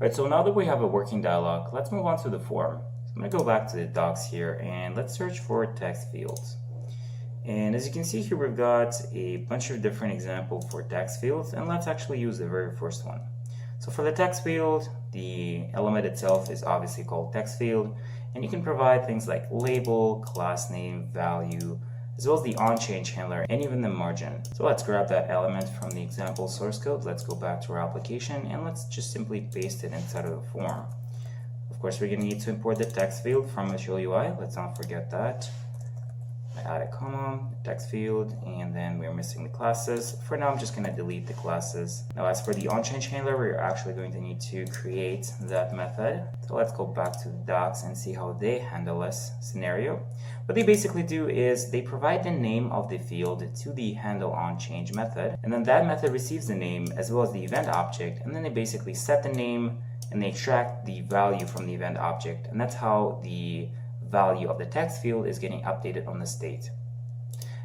Right, so now that we have a working dialog, let's move on to the form. So I'm going to go back to the docs here and let's search for text fields. And as you can see here, we've got a bunch of different examples for text fields, and let's actually use the very first one. So for the text field, the element itself is obviously called text field, and you can provide things like label, class name, value, as well as the onChange handler, and even the margin. So let's grab that element from the example source code. Let's go back to our application, and let's just simply paste it inside of the form. Of course, we're going to need to import the text field from Visual UI. Let's not forget that. Add a comma, text field, and then we're missing the classes. For now, I'm just going to delete the classes. Now, as for the onChange handler, we're actually going to need to create that method. So let's go back to the docs and see how they handle this scenario. What they basically do is they provide the name of the field to the handle onChange method, and then that method receives the name as well as the event object, and then they basically set the name and they extract the value from the event object, and that's how the value of the text field is getting updated on the state.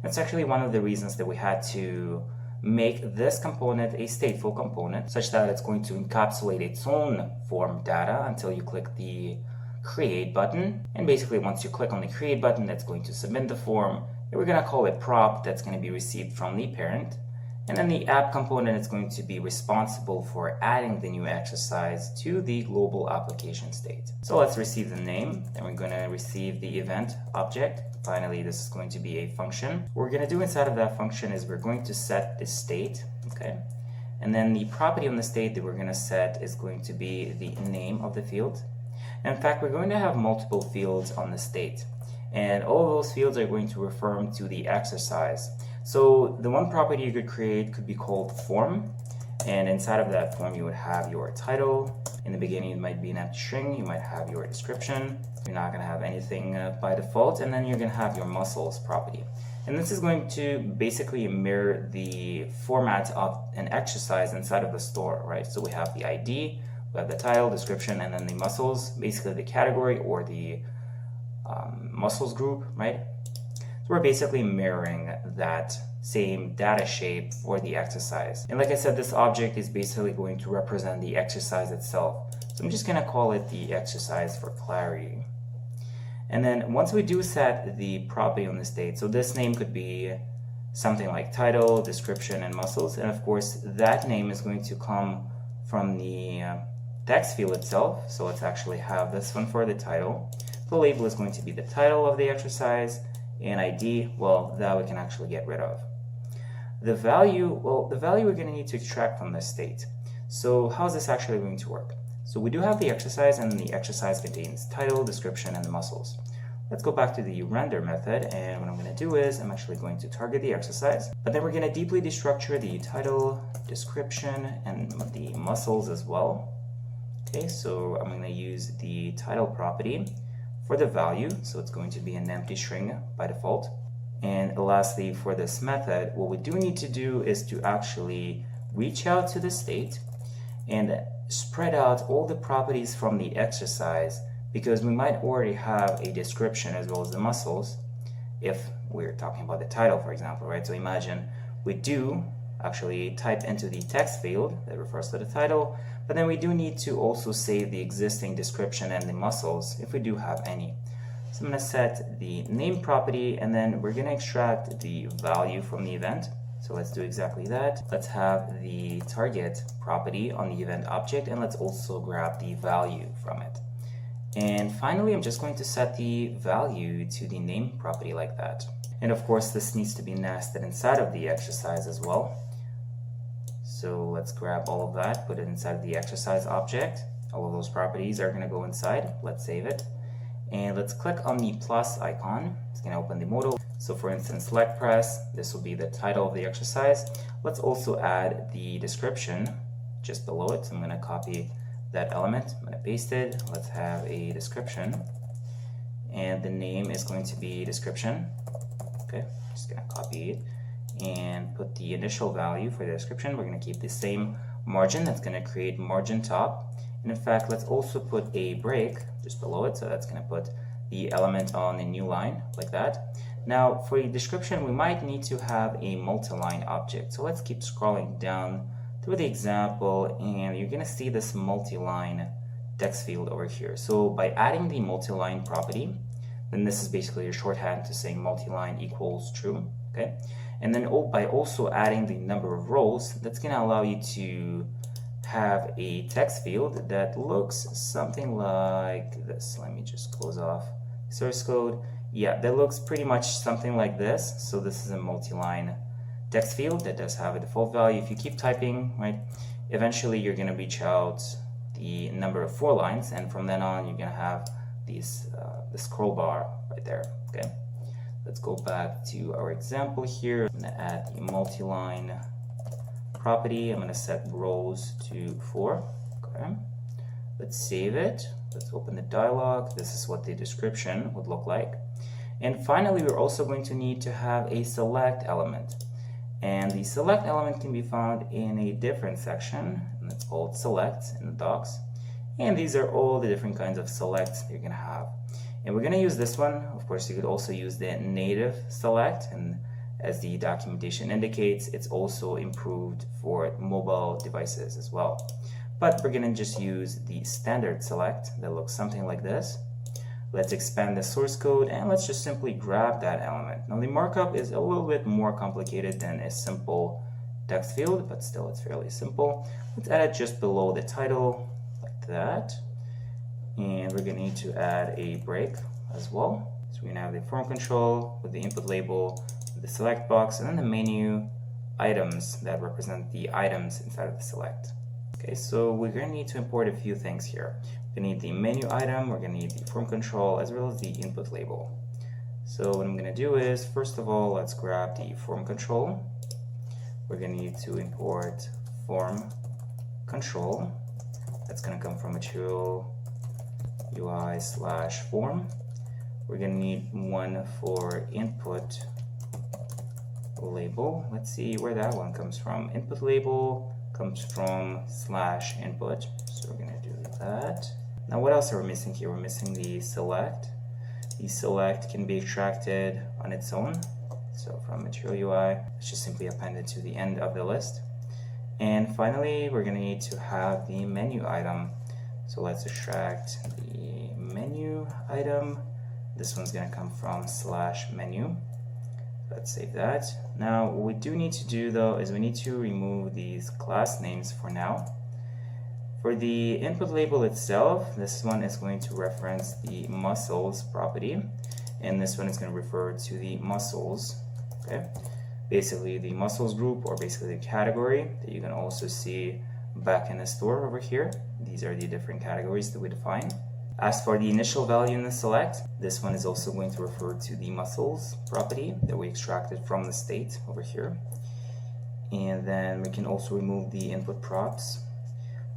That's actually one of the reasons that we had to make this component a stateful component, such that it's going to encapsulate its own form data until you click the create button. And basically once you click on the create button, that's going to submit the form, and we're going to call it prop that's going to be received from the parent. And then the app component is going to be responsible for adding the new exercise to the global application state. So let's receive the name, then we're going to receive the event object. Finally, this is going to be a function. What we're going to do inside of that function is we're going to set the state, okay? And then the property on the state that we're going to set is going to be the name of the field. And in fact, we're going to have multiple fields on the state, and all of those fields are going to refer to the exercise. So the one property you could create could be called form, and inside of that form you would have your title. In the beginning it might be an empty string, you might have your description, you're not going to have anything by default, and then you're going to have your muscles property. And this is going to basically mirror the format of an exercise inside of the store, right? So we have the ID, we have the title, description, and then the muscles, basically the category or the muscles group, right? So we're basically mirroring that same data shape for the exercise. And like I said, this object is basically going to represent the exercise itself. So I'm just going to call it the exercise for clarity. And then once we do set the property on the state, so this name could be something like title, description, and muscles. And of course, that name is going to come from the text field itself. So let's actually have this one for the title. The label is going to be the title of the exercise, and ID, well, that we can actually get rid of. The value, well, the value we're going to need to extract from this state. So how is this actually going to work? So we do have the exercise, and the exercise contains title, description, and the muscles. Let's go back to the render method, and what I'm going to do is I'm actually going to target the exercise, but then we're going to deeply destructure the title, description, and the muscles as well. Okay, so I'm going to use the title property for the value, so it's going to be an empty string by default. And lastly, for this method, what we do need to do is to actually reach out to the state and spread out all the properties from the exercise, because we might already have a description as well as the muscles if we're talking about the title, for example, right? So imagine we do actually type into the text field that refers to the title, but then we do need to also save the existing description and the muscles if we do have any. So I'm going to set the name property, and then we're going to extract the value from the event. So let's do exactly that. Let's have the target property on the event object, and let's also grab the value from it. And finally, I'm just going to set the value to the name property like that. And of course, this needs to be nested inside of the exercise as well. So let's grab all of that, put it inside the exercise object. All of those properties are going to go inside. Let's save it. And let's click on the plus icon. It's going to open the modal. So for instance, select press, this will be the title of the exercise. Let's also add the description just below it. So I'm going to copy that element. I'm going to paste it. Let's have a description. And the name is going to be description. Okay, just going to copy it and put the initial value for the description. We're going to keep the same margin. That's going to create margin top. And in fact, let's also put a break just below it. So that's going to put the element on a new line like that. Now for the description, we might need to have a multi-line object. So let's keep scrolling down through the example, and you're gonna see this multi-line text field over here. So by adding the multi-line property, then this is basically a shorthand to saying multi-line equals true, okay? And then by also adding the number of rows, that's gonna allow you to have a text field that looks something like this. Let me just close off source code. Yeah, that looks pretty much something like this. So this is a multi-line text field that does have a default value. If you keep typing, right, eventually you're gonna reach out the number of 4 lines, and from then on you're gonna have these the scroll bar right there. Okay, let's go back to our example here. I'm gonna add the multi-line property. I'm gonna set rows to 4. Okay, let's save it. Let's open the dialog. This is what the description would look like. And finally, we're also going to need to have a select element. And the select element can be found in a different section, and it's called select in the docs. And these are all the different kinds of selects you're gonna have. And we're gonna use this one. Of course, you could also use the native select, and as the documentation indicates, it's also improved for mobile devices as well. But we're gonna just use the standard select that looks something like this. Let's expand the source code and let's just simply grab that element. Now the markup is a little bit more complicated than a simple text field, but still it's fairly simple. Let's add it just below the title, like that. And we're gonna need to add a break as well. So we're gonna have the form control with the input label, the select box, and then the menu items that represent the items inside of the select. Okay, so we're gonna need to import a few things here. We're gonna need the menu item, we're gonna need the form control, as well as the input label. So what I'm gonna do is, first of all, let's grab the form control. We're gonna need to import form control. That's gonna come from material UI/form. We're gonna need one for input label. Let's see where that one comes from. Input label comes from /input. So we're gonna do that. Now what else are we missing here? We're missing the select. The select can be extracted on its own. So from material UI, it's just simply appended to the end of the list. And finally, we're gonna need to have the menu item. So let's extract the menu item. This one's gonna come from /menu. Let's save that. Now what we do need to do though is we need to remove these class names for now. For the input label itself, this one is going to reference the muscles property, and this one is going to refer to the muscles. Okay, basically the muscles group, or basically the category that you can also see back in the store over here. These are the different categories that we define. As for the initial value in the select, this one is also going to refer to the muscles property that we extracted from the state over here. And then we can also remove the input props.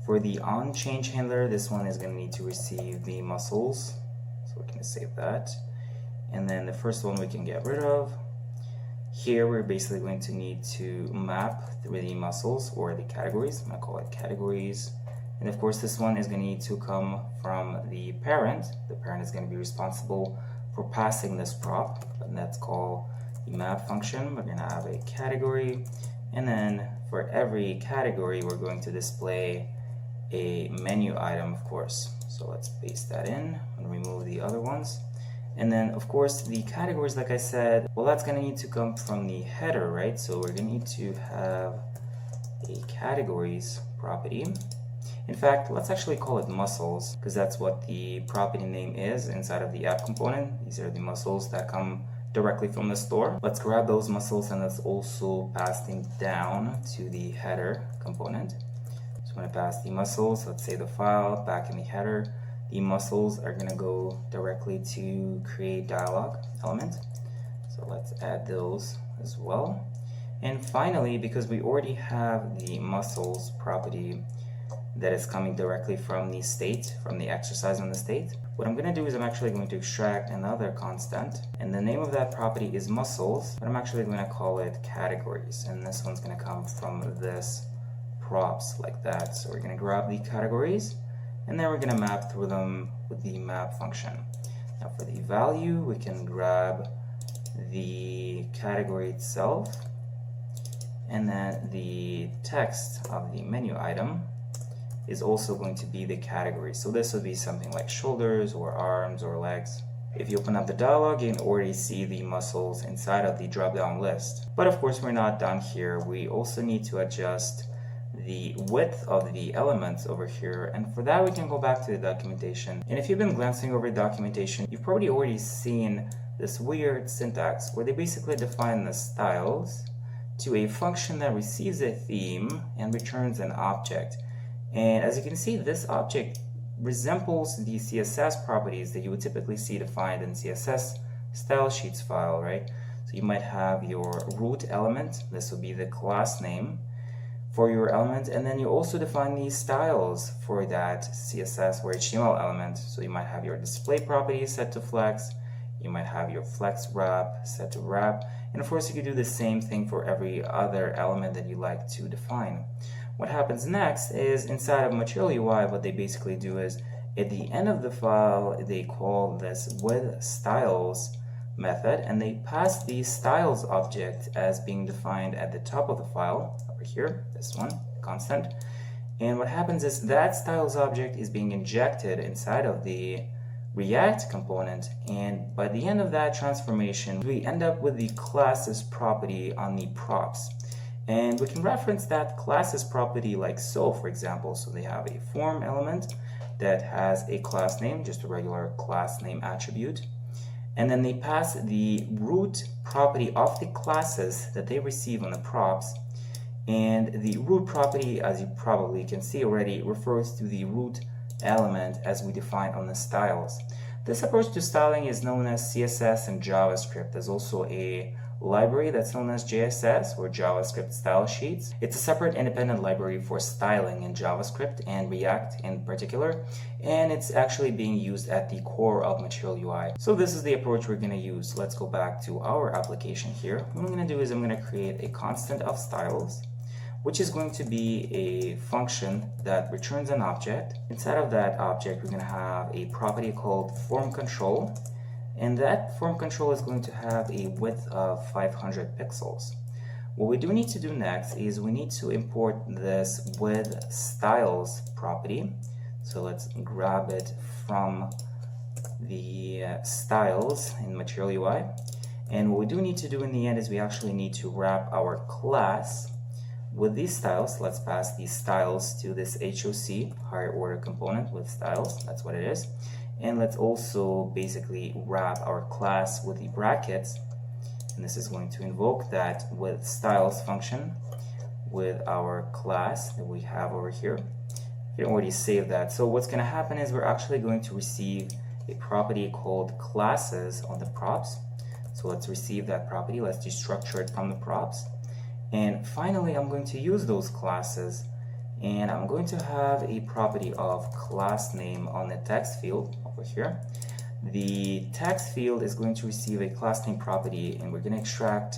For the onChange handler, this one is going to need to receive the muscles. So we're going to save that. And then the first one we can get rid of. Here we're basically going to need to map through the muscles or the categories. I'm going to call it categories. And of course this one is going to need to come from the parent. The parent is going to be responsible for passing this prop, and that's called the map function. We're going to have a category, and then for every category we're going to display a menu item, of course. So let's paste that in and remove the other ones. And then of course the categories, like I said, well, that's going to need to come from the header, right? So we're going to need to have a categories property. In fact, let's actually call it muscles, because that's what the property name is inside of the app component. These are the muscles that come directly from the store. Let's grab those muscles and let's also pass them down to the header component. So I'm going to pass the muscles, let's save the file back in the header. The muscles are going to go directly to create dialog element. So let's add those as well. And finally, because we already have the muscles property that is coming directly from the state, from the exercise on the state, what I'm going to do is I'm actually going to extract another constant, and the name of that property is muscles, but I'm actually going to call it categories, and this one's going to come from this props like that. So we're going to grab the categories, and then we're going to map through them with the map function. Now for the value, we can grab the category itself, and then the text of the menu item is also going to be the category. So this would be something like shoulders or arms or legs. If you open up the dialog, you can already see the muscles inside of the drop-down list. But of course, we're not done here. We also need to adjust the width of the elements over here, and for that we can go back to the documentation. And if you've been glancing over documentation, you've probably already seen this weird syntax where they basically define the styles to a function that receives a theme and returns an object. And as you can see, this object resembles the CSS properties that you would typically see defined in CSS style sheets file, right? So you might have your root element, this will be the class name for your element, and then you also define these styles for that CSS or HTML element. So you might have your display properties set to flex, you might have your flex wrap set to wrap, and of course you could do the same thing for every other element that you like to define. What happens next is inside of Material UI, what they basically do is at the end of the file, they call this with styles method, and they pass the styles object as being defined at the top of the file over here, this one, constant. And what happens is that styles object is being injected inside of the React component, and by the end of that transformation, we end up with the classes property on the props. And we can reference that classes property like so, for example. So they have a form element that has a class name, just a regular class name attribute. And then they pass the root property of the classes that they receive on the props. And the root property, as you probably can see already, refers to the root element as we define on the styles. This approach to styling is known as CSS and JavaScript. There's also a library that's known as JSS or JavaScript style sheets. It's a separate independent library for styling in JavaScript and React in particular, and it's actually being used at the core of Material UI. So this is the approach we're going to use. Let's go back to our application here. What I'm going to do is I'm going to create a constant of styles, which is going to be a function that returns an object. Inside of that object, we're going to have a property called form control. And that form control is going to have a width of 500 pixels. What we do need to do next is we need to import this with styles property. So let's grab it from the styles in Material UI. And what we do need to do in the end is we actually need to wrap our class with these styles. Let's pass these styles to this HOC, higher order component with styles. That's what it is. And let's also basically wrap our class with the brackets, and this is going to invoke that with styles function with our class that we have over here. You can already save that. So what's going to happen is we're actually going to receive a property called classes on the props. So let's receive that property. Let's destructure it from the props. And finally, I'm going to use those classes, and I'm going to have a property of class name on the text field over here. The text field is going to receive a class name property, and we're going to extract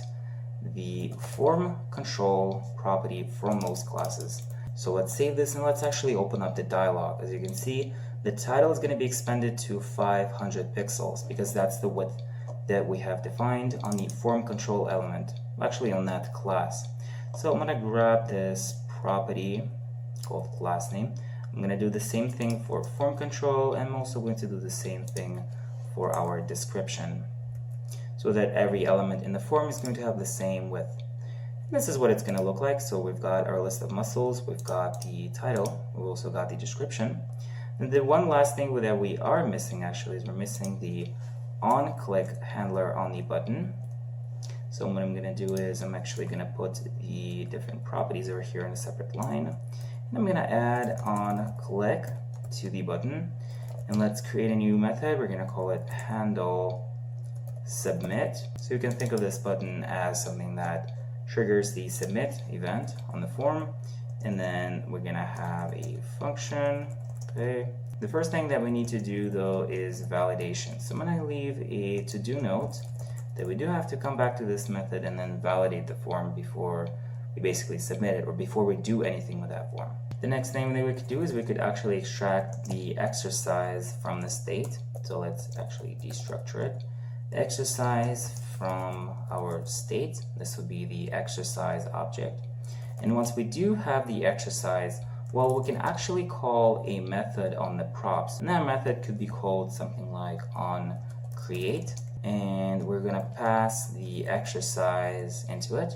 the form control property from those classes. So let's save this and let's actually open up the dialog. As you can see, the title is going to be expanded to 500 pixels because that's the width that we have defined on the form control element, actually on that class. So I'm going to grab this property called class name. I'm going to do the same thing for form control, and I'm also going to do the same thing for our description so that every element in the form is going to have the same width. And this is what it's going to look like. So we've got our list of muscles, we've got the title, we've also got the description. And the one last thing that we are missing actually is we're missing the on-click handler on the button. So what I'm going to do is I'm actually going to put the different properties over here in a separate line. And I'm going to add on click to the button. And let's create a new method. We're going to call it handle submit. So you can think of this button as something that triggers the submit event on the form. And then we're going to have a function. Okay. The first thing that we need to do though is validation. So I'm going to leave a to-do note that we do have to come back to this method and then validate the form before we basically submit it or before we do anything with that form. The next thing that we could do is we could actually extract the exercise from the state. So let's actually destructure it exercise from our state. This would be the exercise object. And once we do have the exercise, well, we can actually call a method on the props. And that method could be called something like onCreate. And we're going to pass the exercise into it.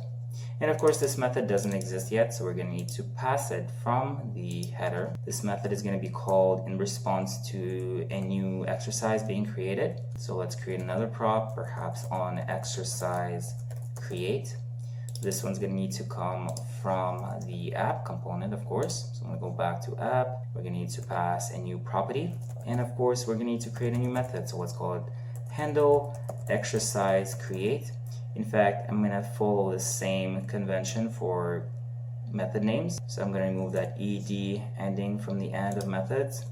And of course, this method doesn't exist yet, so we're going to need to pass it from the header. This method is going to be called in response to a new exercise being created. So let's create another prop, perhaps on exercise create. This one's going to need to come from the app component, of course. So I'm going to go back to app. We're going to need to pass a new property. And of course, we're going to need to create a new method. So let's call it handle exercise create. In fact, I'm going to follow the same convention for method names. So I'm going to remove that ed ending from the end of methods.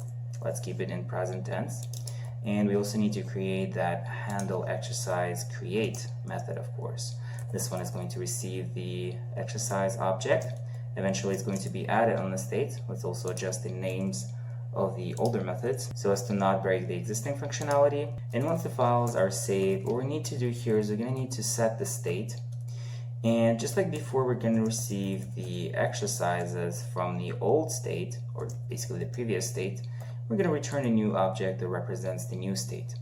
Let's keep it in present tense. And we also need to create that handle exercise create method, of course. This one is going to receive the exercise object. Eventually it's going to be added on the state. Let's also adjust the names of the older methods so as to not break the existing functionality. And once the files are saved, what we need to do here is we're going to need to set the state. And just like before, we're going to receive the exercises from the old state, or basically the previous state. We're going to return a new object that represents the new state.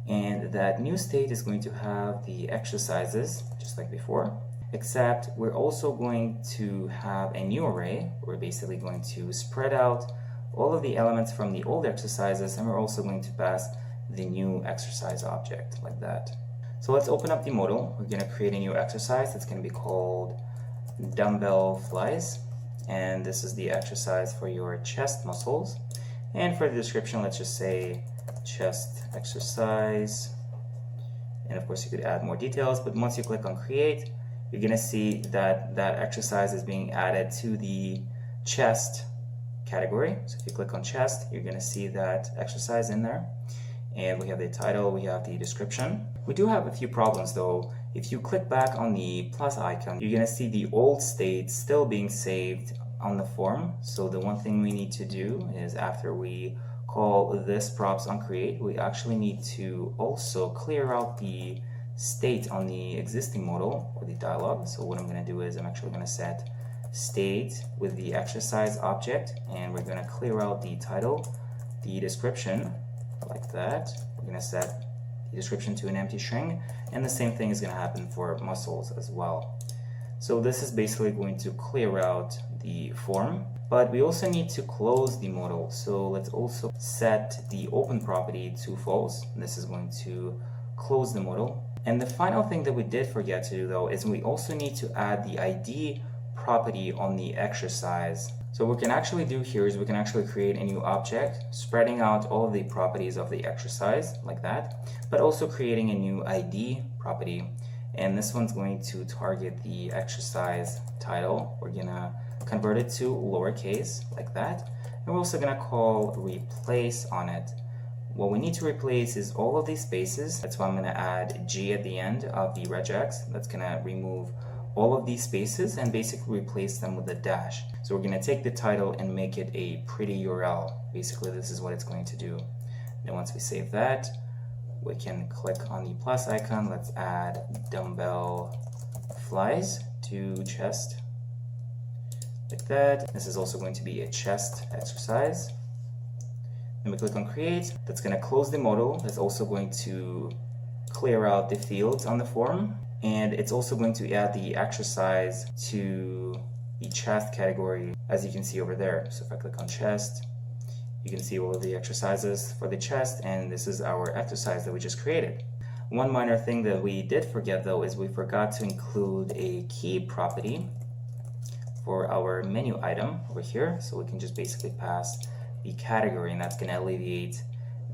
And that new state is going to have the exercises, just like before, except we're also going to have a new array. We're basically going to spread out all of the elements from the old exercises, and we're also going to pass the new exercise object like that. So let's open up the modal. We're going to create a new exercise that's going to be called dumbbell flies, and this is the exercise for your chest muscles. And for the description, let's just say chest exercise, and of course you could add more details, but once you click on create, you're going to see that that exercise is being added to the chest category. So if you click on chest, you're going to see that exercise in there, and we have the title, we have the description. We do have a few problems though. If you click back on the plus icon, you're going to see the old state still being saved on the form. So the one thing we need to do is, after we call this props on create, we actually need to also clear out the state on the existing modal or the dialog. So what I'm going to do is I'm actually going to set state with the exercise object, and we're going to clear out the title, the description, like that. We're going to set the description to an empty string, and the same thing is going to happen for muscles as well. So this is basically going to clear out the form, but we also need to close the modal. So let's also set the open property to false. This is going to close the modal. And the final thing that we did forget to do though is we also need to add the ID property on the exercise. So what we can actually do here is we can actually create a new object spreading out all of the properties of the exercise like that, but also creating a new ID property. And this one's going to target the exercise title. We're gonna convert it to lowercase like that, and we're also gonna call replace on it. What we need to replace is all of these spaces. That's why I'm gonna add G at the end of the regex. That's gonna remove all of these spaces and basically replace them with a dash. So we're going to take the title and make it a pretty URL. Basically, this is what it's going to do. Then once we save that, we can click on the plus icon. Let's add dumbbell flies to chest, like that. This is also going to be a chest exercise. Then we click on create. That's going to close the modal. That's also going to clear out the fields on the form. And it's also going to add the exercise to the chest category, as you can see over there. So if I click on chest, you can see all of the exercises for the chest, and this is our exercise that we just created. One minor thing that we did forget though is we forgot to include a key property for our menu item over here. So we can just basically pass the category, and that's going to alleviate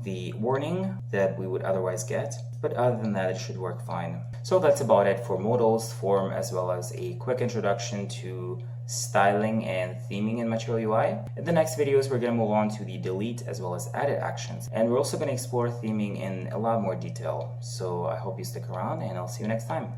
the warning that we would otherwise get. But other than that, it should work fine. So that's about it for modals, form, as well as a quick introduction to styling and theming in Material UI. In the next videos, we're going to move on to the delete as well as edit actions. And we're also going to explore theming in a lot more detail. So I hope you stick around, and I'll see you next time.